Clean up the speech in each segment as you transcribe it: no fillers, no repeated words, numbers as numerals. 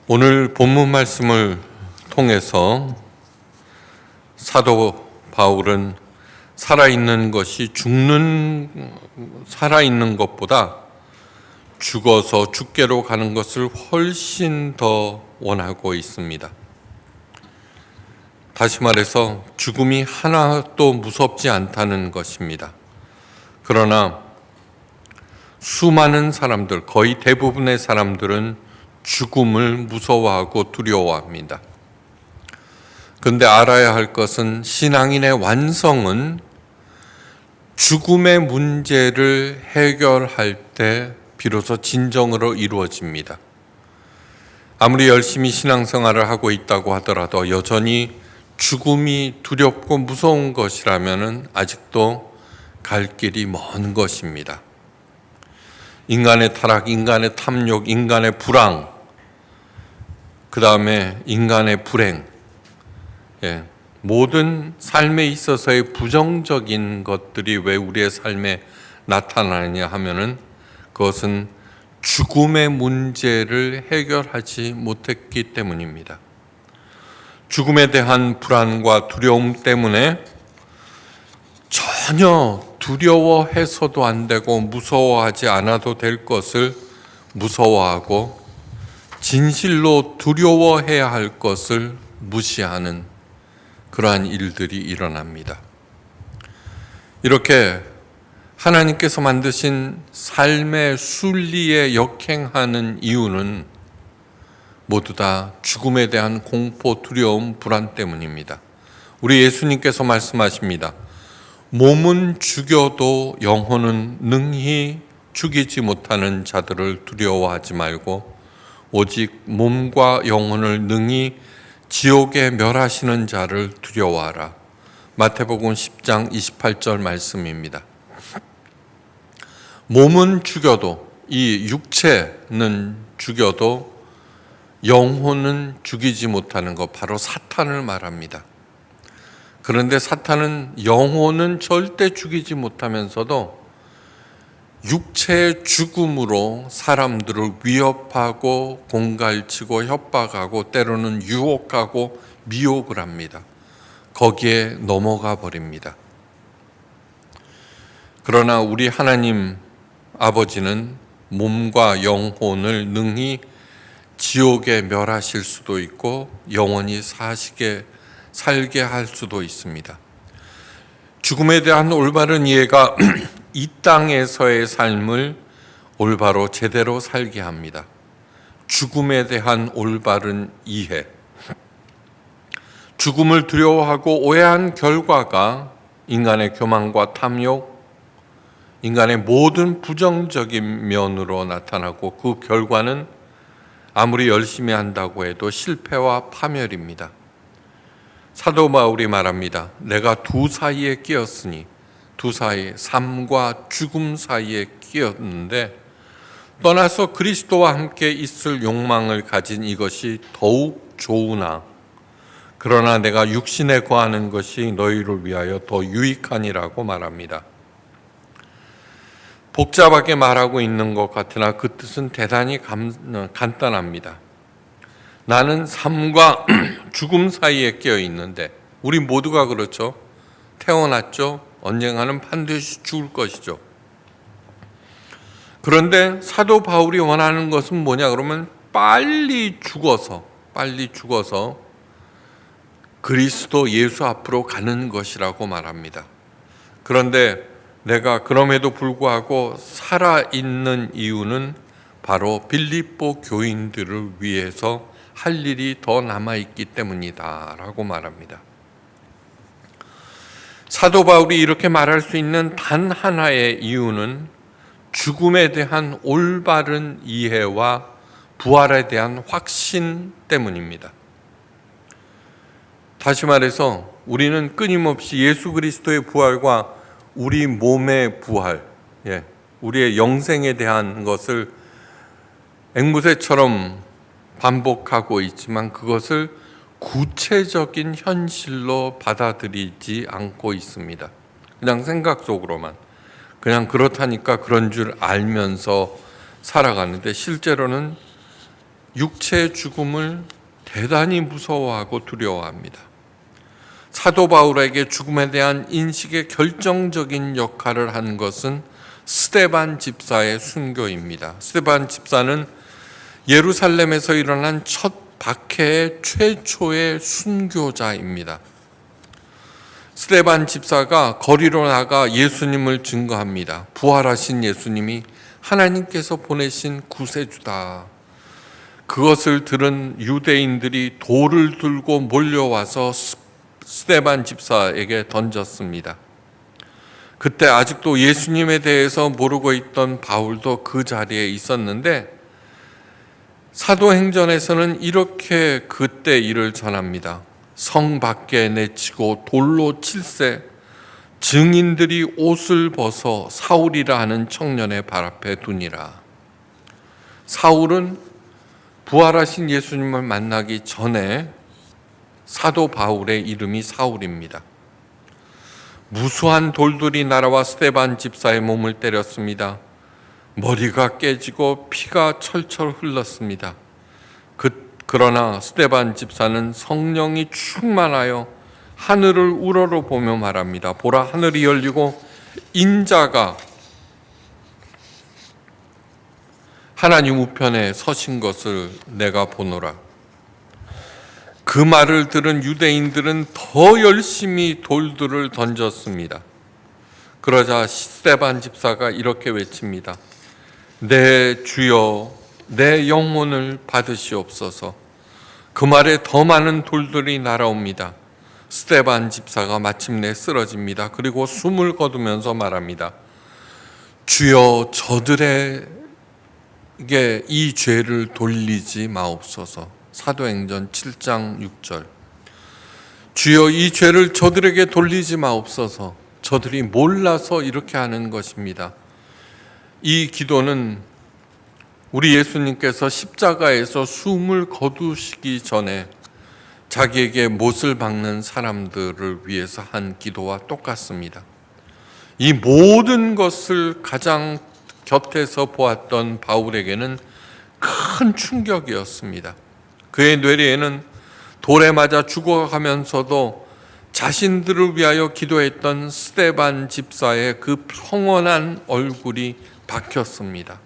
오늘 본문 말씀을 통해서 사도 바울은 살아있는 것보다 죽어서 죽게로 가는 것을 훨씬 더 원하고 있습니다. 다시 말해서 죽음이 하나도 무섭지 않다는 것입니다. 그러나 수많은 사람들, 거의 대부분의 사람들은 죽음을 무서워하고 두려워합니다. 그런데 알아야 할 것은 신앙인의 완성은 죽음의 문제를 해결할 때 비로소 진정으로 이루어집니다. 아무리 열심히 신앙생활을 하고 있다고 하더라도 여전히 죽음이 두렵고 무서운 것이라면 아직도 갈 길이 먼 것입니다. 인간의 타락, 인간의 탐욕, 인간의 불황, 그 다음에 인간의 불행, 모든 삶에 있어서의 부정적인 것들이 왜 우리의 삶에 나타나느냐 하면은 그것은 죽음의 문제를 해결하지 못했기 때문입니다. 죽음에 대한 불안과 두려움 때문에 전혀 두려워해서도 안 되고 무서워하지 않아도 될 것을 무서워하고 진실로 두려워해야 할 것을 무시하는 그러한 일들이 일어납니다. 이렇게 하나님께서 만드신 삶의 순리에 역행하는 이유는 모두 다 죽음에 대한 공포, 두려움, 불안 때문입니다. 우리 예수님께서 말씀하십니다. 몸은 죽여도 영혼은 능히 죽이지 못하는 자들을 두려워하지 말고 오직 몸과 영혼을 능히 지옥에 멸하시는 자를 두려워하라. 마태복음 10장 28절 말씀입니다. 몸은 죽여도, 이 육체는 죽여도 영혼은 죽이지 못하는 것, 바로 사탄을 말합니다. 그런데 사탄은 영혼은 절대 죽이지 못하면서도 육체의 죽음으로 사람들을 위협하고 공갈치고 협박하고 때로는 유혹하고 미혹을 합니다. 거기에 넘어가 버립니다. 그러나 우리 하나님 아버지는 몸과 영혼을 능히 지옥에 멸하실 수도 있고 영원히 살게 할 수도 있습니다. 죽음에 대한 올바른 이해가 이 땅에서의 삶을 올바로 제대로 살게 합니다. 죽음에 대한 올바른 이해. 죽음을 두려워하고 오해한 결과가 인간의 교만과 탐욕, 인간의 모든 부정적인 면으로 나타나고 그 결과는 아무리 열심히 한다고 해도 실패와 파멸입니다. 사도 바울이 말합니다. 내가 두 사이에 끼었으니, 두 사이, 삶과 죽음 사이에 끼었는데 떠나서 그리스도와 함께 있을 욕망을 가진 이것이 더욱 좋으나 그러나 내가 육신에 거하는 것이 너희를 위하여 더 유익하니라고 말합니다. 복잡하게 말하고 있는 것 같으나 그 뜻은 대단히 간단합니다. 나는 삶과 죽음 사이에 끼어 있는데 우리 모두가 그렇죠. 태어났죠. 언젠가는 반드시 죽을 것이죠. 그런데 사도 바울이 원하는 것은 뭐냐 그러면 빨리 죽어서 그리스도 예수 앞으로 가는 것이라고 말합니다. 그런데 내가 그럼에도 불구하고 살아있는 이유는 바로 빌립보 교인들을 위해서 할 일이 더 남아있기 때문이다 라고 말합니다. 사도 바울이 이렇게 말할 수 있는 단 하나의 이유는 죽음에 대한 올바른 이해와 부활에 대한 확신 때문입니다. 다시 말해서 우리는 끊임없이 예수 그리스도의 부활과 우리 몸의 부활, 우리의 영생에 대한 것을 앵무새처럼 반복하고 있지만 그것을 구체적인 현실로 받아들이지 않고 있습니다. 그냥 생각 속으로만, 그냥 그렇다니까 그런 줄 알면서 살아가는데 실제로는 육체의 죽음을 대단히 무서워하고 두려워합니다. 사도 바울에게 죽음에 대한 인식의 결정적인 역할을 한 것은 스데반 집사의 순교입니다. 스데반 집사는 예루살렘에서 일어난 첫 박해의 최초의 순교자입니다. 스데반 집사가 거리로 나가 예수님을 증거합니다. 부활하신 예수님이 하나님께서 보내신 구세주다. 그것을 들은 유대인들이 돌을 들고 몰려와서 스데반 집사에게 던졌습니다. 그때 아직도 예수님에 대해서 모르고 있던 바울도 그 자리에 있었는데 사도행전에서는 이렇게 그때 일을 전합니다. 성 밖에 내치고 돌로 칠세 증인들이 옷을 벗어 사울이라 하는 청년의 발 앞에 두니라. 사울은 부활하신 예수님을 만나기 전에 사도 바울의 이름이 사울입니다. 무수한 돌들이 날아와 스데반 집사의 몸을 때렸습니다. 머리가 깨지고 피가 철철 흘렀습니다. 그러나 스데반 집사는 성령이 충만하여 하늘을 우러러 보며 말합니다. 보라, 하늘이 열리고 인자가 하나님 우편에 서신 것을 내가 보노라. 그 말을 들은 유대인들은 더 열심히 돌들을 던졌습니다. 그러자 스데반 집사가 이렇게 외칩니다. 내 주여, 내 영혼을 받으시옵소서. 그 말에 더 많은 돌들이 날아옵니다. 스데반 집사가 마침내 쓰러집니다. 그리고 숨을 거두면서 말합니다. 주여, 저들에게 이 죄를 돌리지 마옵소서. 사도행전 7장 6절. 주여, 이 죄를 저들에게 돌리지 마옵소서. 저들이 몰라서 이렇게 하는 것입니다. 이 기도는 우리 예수님께서 십자가에서 숨을 거두시기 전에 자기에게 못을 박는 사람들을 위해서 한 기도와 똑같습니다. 이 모든 것을 가장 곁에서 보았던 바울에게는 큰 충격이었습니다. 그의 뇌리에는 돌에 맞아 죽어가면서도 자신들을 위하여 기도했던 스데반 집사의 그 평온한 얼굴이 박혔습니다.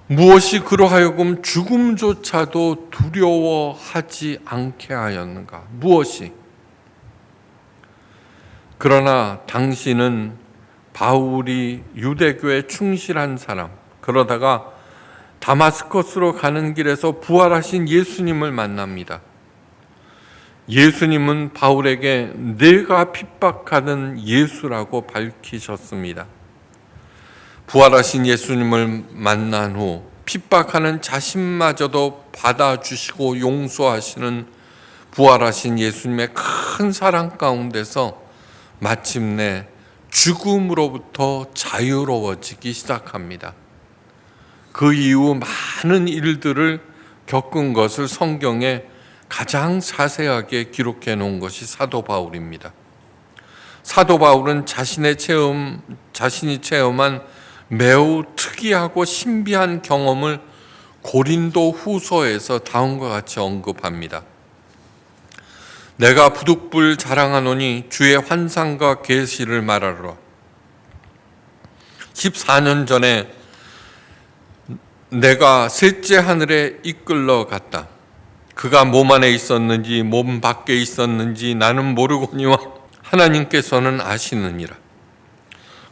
무엇이 그로 하여금 죽음조차도 두려워하지 않게 하였는가? 무엇이? 그러나 당신은 바울이 유대교에 충실한 사람, 그러다가 다마스커스로 가는 길에서 부활하신 예수님을 만납니다. 예수님은 바울에게 내가 핍박하는 예수라고 밝히셨습니다. 부활하신 예수님을 만난 후 핍박하는 자신마저도 받아주시고 용서하시는 부활하신 예수님의 큰 사랑 가운데서 마침내 죽음으로부터 자유로워지기 시작합니다. 그 이후 많은 일들을 겪은 것을 성경에 가장 자세하게 기록해 놓은 것이 사도 바울입니다. 사도 바울은 자신이 체험한 매우 특이하고 신비한 경험을 고린도 후서에서 다음과 같이 언급합니다. 내가 부득불 자랑하노니 주의 환상과 계시를 말하노라. 14년 전에 내가 셋째 하늘에 이끌러 갔다. 그가 몸 안에 있었는지 몸 밖에 있었는지 나는 모르거니와 하나님께서는 아시느니라.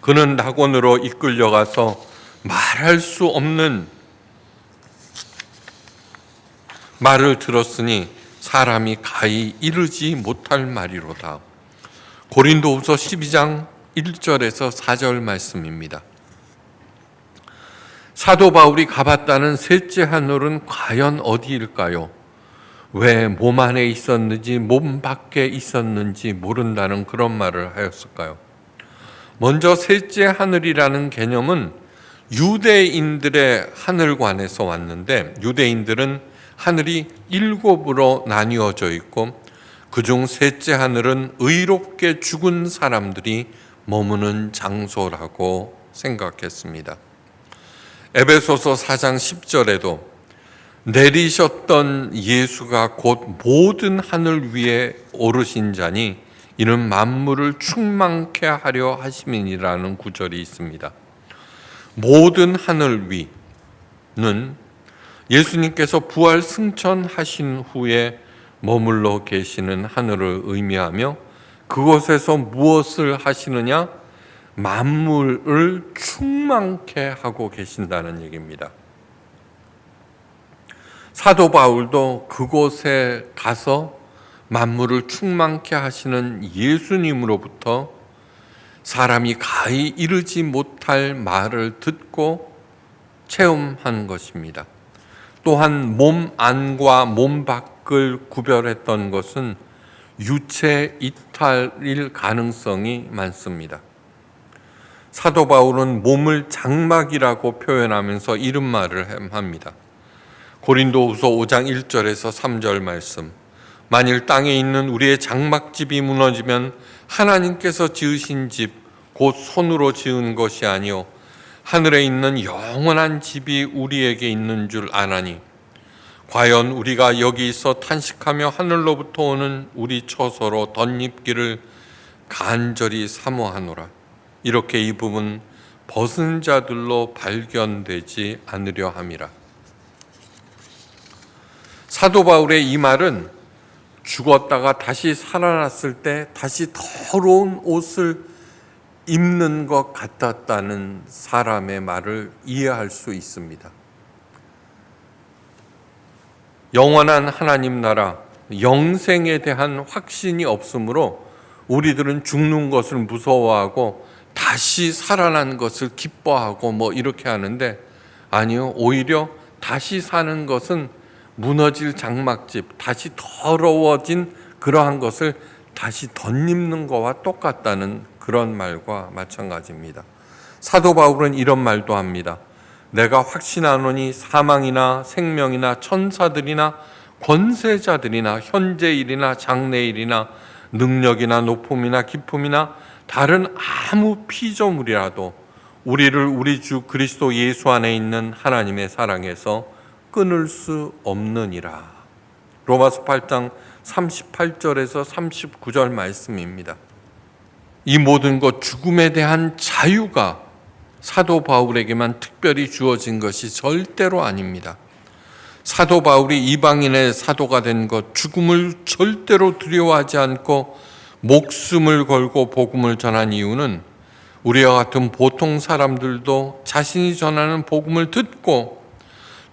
그는 낙원으로 이끌려가서 말할 수 없는 말을 들었으니 사람이 가히 이르지 못할 말이로다. 고린도후서 12장 1절에서 4절 말씀입니다. 사도 바울이 가봤다는 셋째 하늘은 과연 어디일까요? 왜 몸 안에 있었는지 몸 밖에 있었는지 모른다는 그런 말을 하였을까요? 먼저 셋째 하늘이라는 개념은 유대인들의 하늘관에서 왔는데, 유대인들은 하늘이 7으로 나뉘어져 있고 그중 셋째 하늘은 의롭게 죽은 사람들이 머무는 장소라고 생각했습니다. 에베소서 4장 10절에도 내리셨던 예수가 곧 모든 하늘 위에 오르신 자니 이는 만물을 충만케 하려 하심이니라는 구절이 있습니다. 모든 하늘 위는 예수님께서 부활 승천하신 후에 머물러 계시는 하늘을 의미하며 그곳에서 무엇을 하시느냐? 만물을 충만케 하고 계신다는 얘기입니다. 사도 바울도 그곳에 가서 만물을 충만케 하시는 예수님으로부터 사람이 가히 이르지 못할 말을 듣고 체험한 것입니다. 또한 몸 안과 몸 밖을 구별했던 것은 유체 이탈일 가능성이 많습니다. 사도 바울은 몸을 장막이라고 표현하면서 이런 말을 합니다. 고린도후서 5장 1절에서 3절 말씀. 만일 땅에 있는 우리의 장막집이 무너지면 하나님께서 지으신 집, 곧 손으로 지은 것이 아니요 하늘에 있는 영원한 집이 우리에게 있는 줄 아나니 과연 우리가 여기 있어 탄식하며 하늘로부터 오는 우리 처소로 덧입기를 간절히 사모하노라. 이렇게 이 부분 벗은 자들로 발견되지 않으려 함이라. 사도 바울의 이 말은 죽었다가 다시 살아났을 때 다시 더러운 옷을 입는 것 같았다는 사람의 말을 이해할 수 있습니다. 영원한 하나님 나라, 영생에 대한 확신이 없으므로 우리들은 죽는 것을 무서워하고 다시 살아난 것을 기뻐하고 이렇게 하는데, 아니요, 오히려 다시 사는 것은 무너질 장막집, 다시 더러워진 그러한 것을 다시 덧입는 것과 똑같다는 그런 말과 마찬가지입니다. 사도 바울은 이런 말도 합니다. 내가 확신하노니 사망이나 생명이나 천사들이나 권세자들이나 현재일이나 장래일이나 능력이나 높음이나 기쁨이나 다른 아무 피조물이라도 우리를 우리 주 그리스도 예수 안에 있는 하나님의 사랑에서 끊을 수 없느니라. 로마서 8장 38절에서 39절 말씀입니다. 이 모든 것, 죽음에 대한 자유가 사도 바울에게만 특별히 주어진 것이 절대로 아닙니다. 사도 바울이 이방인의 사도가 된 것, 죽음을 절대로 두려워하지 않고 목숨을 걸고 복음을 전한 이유는 우리와 같은 보통 사람들도 자신이 전하는 복음을 듣고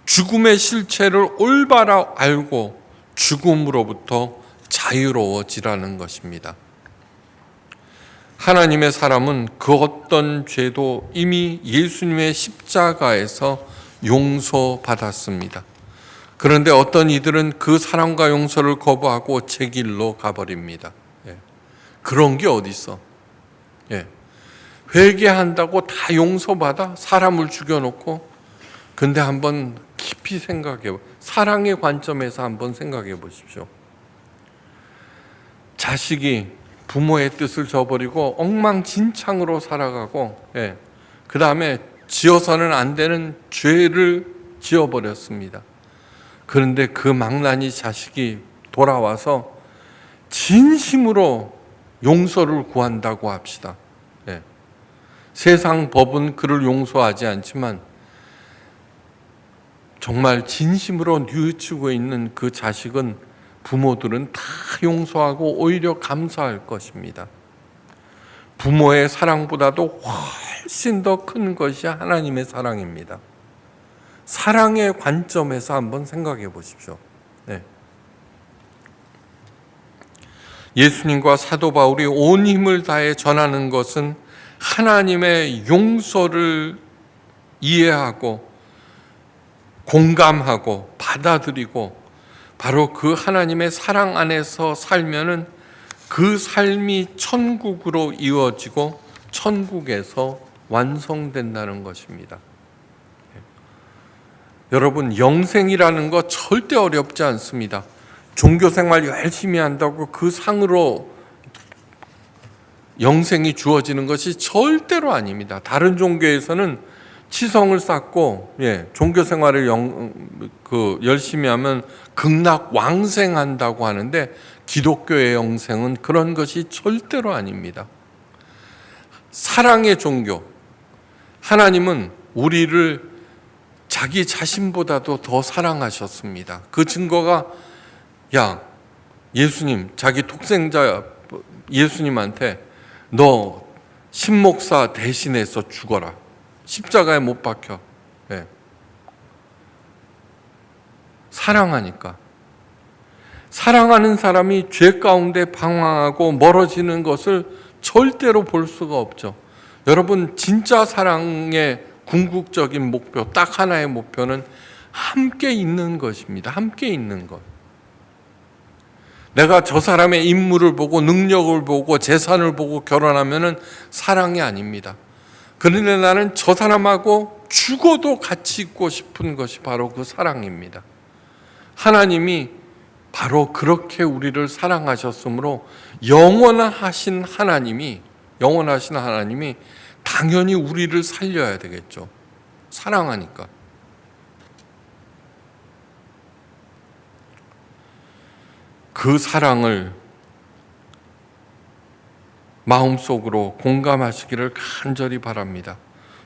죽음의 실체를 올바로 알고 죽음으로부터 자유로워지라는 것입니다. 하나님의 사람은 그 어떤 죄도 이미 예수님의 십자가에서 용서받았습니다. 그런데 어떤 이들은 그 사랑과 용서를 거부하고 제 길로 가버립니다. 그런 게 어디 있어? 회개한다고 다 용서받아? 사람을 죽여놓고. 근데 한번 깊이 생각해, 사랑의 관점에서 한번 생각해 보십시오. 자식이 부모의 뜻을 저버리고 엉망진창으로 살아가고, 그 다음에 지어서는 안 되는 죄를 지어버렸습니다. 그런데 그 망나니 자식이 돌아와서 진심으로 용서를 구한다고 합시다. 세상 법은 그를 용서하지 않지만 정말 진심으로 뉘우치고 있는 그 자식은 부모들은 다 용서하고 오히려 감사할 것입니다. 부모의 사랑보다도 훨씬 더 큰 것이 하나님의 사랑입니다. 사랑의 관점에서 한번 생각해 보십시오. 예수님과 사도 바울이 온 힘을 다해 전하는 것은 하나님의 용서를 이해하고 공감하고 받아들이고 바로 그 하나님의 사랑 안에서 살면은 그 삶이 천국으로 이어지고 천국에서 완성된다는 것입니다. 여러분, 영생이라는 거 절대 어렵지 않습니다. 종교생활 열심히 한다고 그 상으로 영생이 주어지는 것이 절대로 아닙니다. 다른 종교에서는 치성을 쌓고 종교 생활을 열심히 하면 극락 왕생한다고 하는데 기독교의 영생은 그런 것이 절대로 아닙니다. 사랑의 종교. 하나님은 우리를 자기 자신보다도 더 사랑하셨습니다. 그 증거가 예수님, 자기 독생자 예수님한테 너 신목사 대신해서 죽어라. 십자가에 못 박혀. 사랑하니까. 사랑하는 사람이 죄 가운데 방황하고 멀어지는 것을 절대로 볼 수가 없죠. 여러분, 진짜 사랑의 궁극적인 목표, 딱 하나의 목표는 함께 있는 것입니다. 함께 있는 것. 내가 저 사람의 인물을 보고 능력을 보고 재산을 보고 결혼하면은 사랑이 아닙니다. 그런데 나는 저 사람하고 죽어도 같이 있고 싶은 것이 바로 그 사랑입니다. 하나님이 바로 그렇게 우리를 사랑하셨으므로 영원하신 하나님이 당연히 우리를 살려야 되겠죠. 사랑하니까. 그 사랑을 마음속으로 공감하시기를 간절히 바랍니다.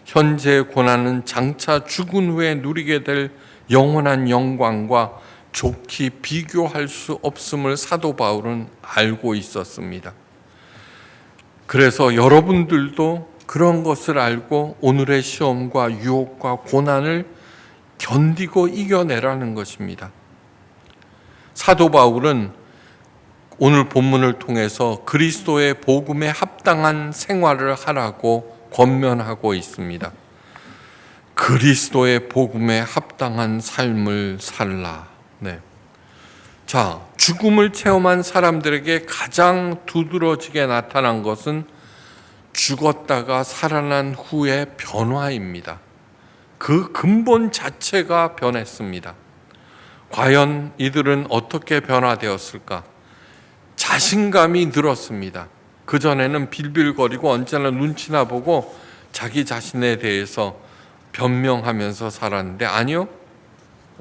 현재의 고난은 장차 죽은 후에 누리게 될 영원한 영광과 좋게 비교할 수 없음을 사도 바울은 알고 있었습니다. 그래서 여러분들도 그런 것을 알고 오늘의 시험과 유혹과 고난을 견디고 이겨내라는 것입니다. 사도 바울은 오늘 본문을 통해서 그리스도의 복음에 합당한 생활을 하라고 권면하고 있습니다. 그리스도의 복음에 합당한 삶을 살라. 자, 죽음을 체험한 사람들에게 가장 두드러지게 나타난 것은 죽었다가 살아난 후의 변화입니다. 그 근본 자체가 변했습니다. 과연 이들은 어떻게 변화되었을까? 자신감이 늘었습니다. 그전에는 빌빌거리고 언제나 눈치나 보고 자기 자신에 대해서 변명하면서 살았는데 아니요.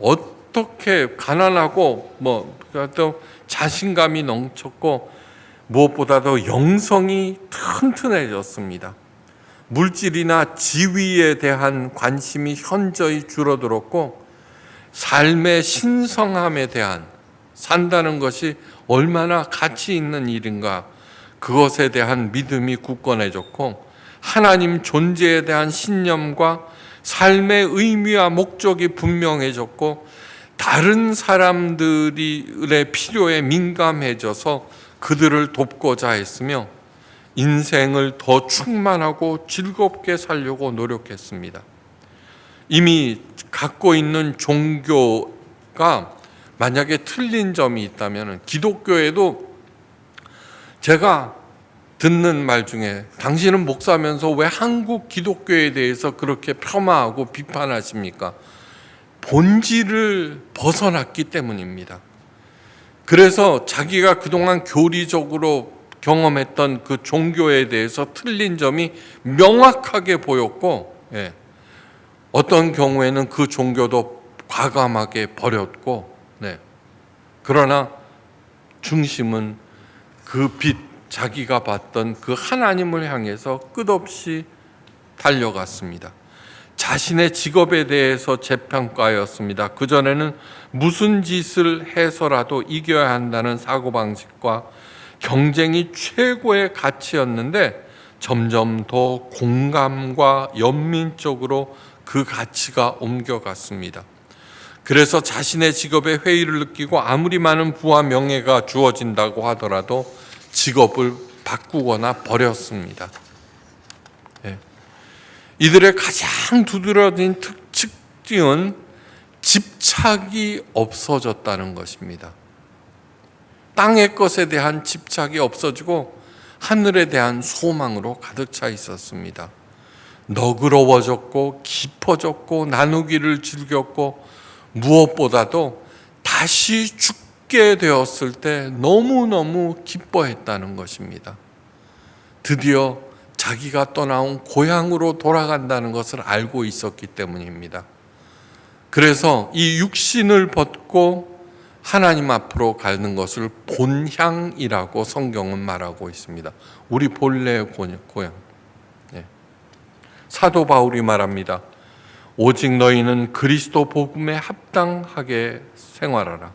어떻게 가난하고 또 자신감이 넘쳤고 무엇보다도 영성이 튼튼해졌습니다. 물질이나 지위에 대한 관심이 현저히 줄어들었고 삶의 신성함에 대한 산다는 것이 얼마나 가치 있는 일인가 그것에 대한 믿음이 굳건해졌고 하나님 존재에 대한 신념과 삶의 의미와 목적이 분명해졌고 다른 사람들의 필요에 민감해져서 그들을 돕고자 했으며 인생을 더 충만하고 즐겁게 살려고 노력했습니다. 이미 갖고 있는 종교가 만약에 틀린 점이 있다면 기독교에도 제가 듣는 말 중에 당신은 목사면서 왜 한국 기독교에 대해서 그렇게 폄하하고 비판하십니까? 본질을 벗어났기 때문입니다. 그래서 자기가 그동안 교리적으로 경험했던 그 종교에 대해서 틀린 점이 명확하게 보였고 어떤 경우에는 그 종교도 과감하게 버렸고 그러나 중심은 그 빛, 자기가 봤던 그 하나님을 향해서 끝없이 달려갔습니다. 자신의 직업에 대해서 재평가였습니다. 그전에는 무슨 짓을 해서라도 이겨야 한다는 사고방식과 경쟁이 최고의 가치였는데 점점 더 공감과 연민적으로 그 가치가 옮겨갔습니다. 그래서 자신의 직업에 회의를 느끼고 아무리 많은 부와 명예가 주어진다고 하더라도 직업을 바꾸거나 버렸습니다. 이들의 가장 두드러진 특징은 집착이 없어졌다는 것입니다. 땅의 것에 대한 집착이 없어지고 하늘에 대한 소망으로 가득 차 있었습니다. 너그러워졌고 깊어졌고 나누기를 즐겼고 무엇보다도 다시 죽게 되었을 때 너무너무 기뻐했다는 것입니다. 드디어 자기가 떠나온 고향으로 돌아간다는 것을 알고 있었기 때문입니다. 그래서 이 육신을 벗고 하나님 앞으로 가는 것을 본향이라고 성경은 말하고 있습니다. 우리 본래의 고향. 사도 바울이 말합니다. 오직 너희는 그리스도 복음에 합당하게 생활하라.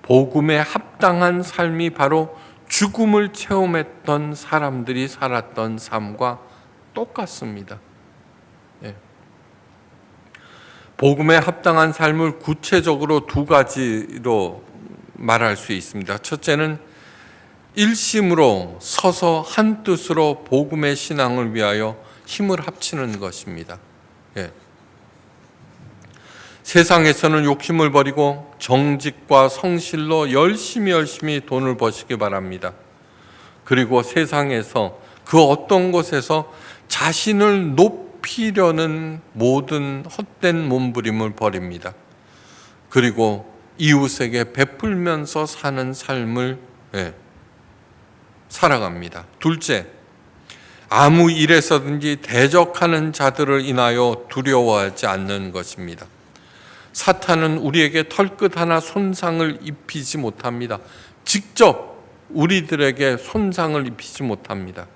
복음에 합당한 삶이 바로 죽음을 체험했던 사람들이 살았던 삶과 똑같습니다. 복음에 합당한 삶을 구체적으로 두 가지로 말할 수 있습니다. 첫째는 일심으로 서서 한 뜻으로 복음의 신앙을 위하여 힘을 합치는 것입니다. 세상에서는 욕심을 버리고 정직과 성실로 열심히 돈을 버시기 바랍니다. 그리고 세상에서 그 어떤 곳에서 자신을 높이려는 모든 헛된 몸부림을 버립니다. 그리고 이웃에게 베풀면서 사는 삶을 살아갑니다. 둘째, 아무 일에서든지 대적하는 자들을 인하여 두려워하지 않는 것입니다. 사탄은 우리에게 털끝 하나 손상을 입히지 못합니다. 직접 우리들에게 손상을 입히지 못합니다.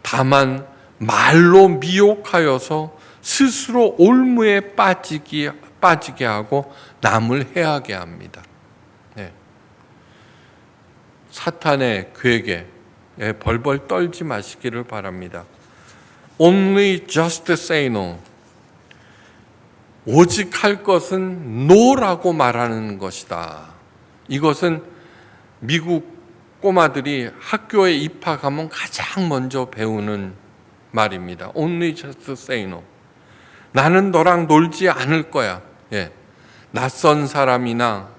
다만 말로 미혹하여서 스스로 올무에 빠지게 하고 남을 해하게 합니다. 사탄의 괴계 벌벌 떨지 마시기를 바랍니다. Only just say no. 오직 할 것은 no라고 말하는 것이다. 이것은 미국 꼬마들이 학교에 입학하면 가장 먼저 배우는 말입니다. Only just say no. 나는 너랑 놀지 않을 거야. 낯선 사람이나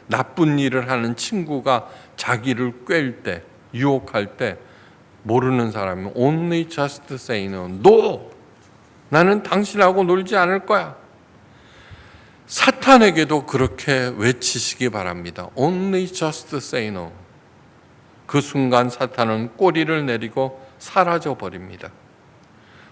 나쁜 일을 하는 친구가 자기를 꿰일 때, 유혹할 때 모르는 사람은 Only just say no. No! 나는 당신하고 놀지 않을 거야. 사탄에게도 그렇게 외치시기 바랍니다. Only just say no. 그 순간 사탄은 꼬리를 내리고 사라져 버립니다.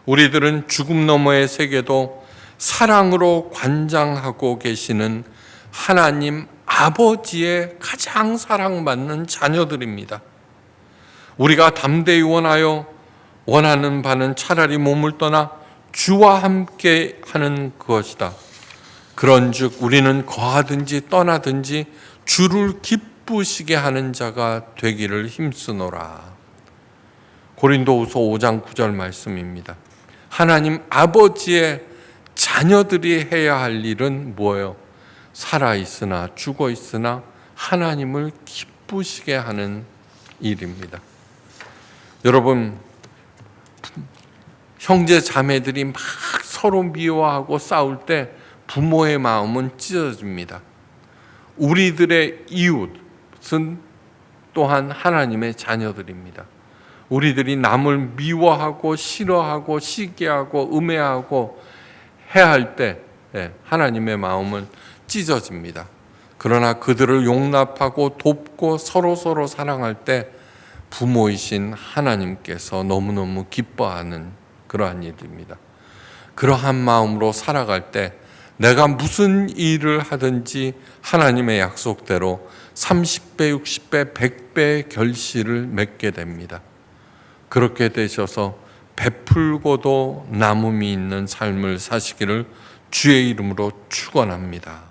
우리들은 죽음 너머의 세계도 사랑으로 관장하고 계시는 하나님 아버지의 가장 사랑받는 자녀들입니다. 우리가 담대히 원하는 바는 차라리 몸을 떠나 주와 함께 하는 것이다. 그런즉 우리는 거하든지 떠나든지 주를 기쁘시게 하는 자가 되기를 힘쓰노라. 고린도후서 5장 9절 말씀입니다. 하나님 아버지의 자녀들이 해야 할 일은 뭐예요? 살아있으나 죽어있으나 하나님을 기쁘시게 하는 일입니다. 여러분, 형제 자매들이 막 서로 미워하고 싸울 때 부모의 마음은 찢어집니다. 우리들의 이웃은 또한 하나님의 자녀들입니다. 우리들이 남을 미워하고 싫어하고 시기하고 음해하고 해야 할 때 하나님의 마음은 찢어집니다. 그러나 그들을 용납하고 돕고 서로 사랑할 때 부모이신 하나님께서 너무너무 기뻐하는 그러한 일입니다. 그러한 마음으로 살아갈 때 내가 무슨 일을 하든지 하나님의 약속대로 30배, 60배, 100배의 결실을 맺게 됩니다. 그렇게 되셔서 베풀고도 남음이 있는 삶을 사시기를 주의 이름으로 축원합니다.